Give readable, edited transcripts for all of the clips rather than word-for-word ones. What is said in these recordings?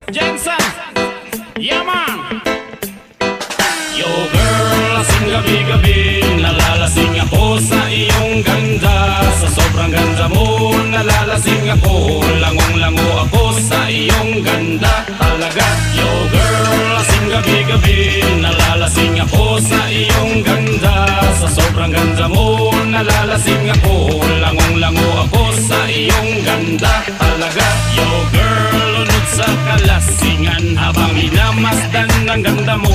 Jensen, yeah man. Yo girl, lasing gabi-gabi, nalalasing ako sa iyong ganda. Sa sobrang ganda mo, nalalasing ako, langong-lango ako sa iyong ganda talaga. Yo girl, lasing gabi-gabi, nalalasing ako sa iyong ganda. Sa sobrang ganda mo, nalalasing ako, langong-lango ako sa iyong ganda talaga. Yo girl, lunod sa kalasingan habang minamasdan ng ganda mo.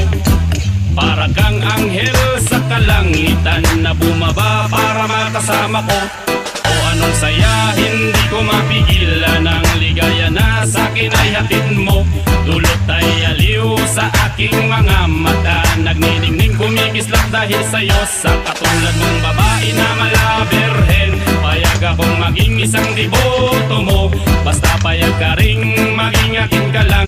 Para kang anghel sa kalangitan na bumaba para makasama ko. O anong saya, hindi ko mapigilan ang ligaya na sa'kin ay hatid mo. Dulot ay aliw sa aking mga mata, nagniningning kumikislap dahil sa'yo. Sa katulad mong babae na malaberhen, payag akong maging isang deboto mo. Basta payag ka ring maging akin ka lang.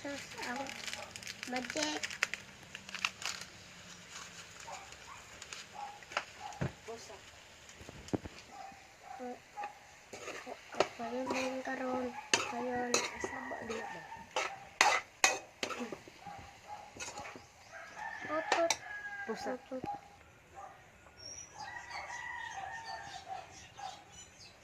Sos ang magic. Pusa. Kayo main karon. Kayo asaba dia ba? Otot. Pusa.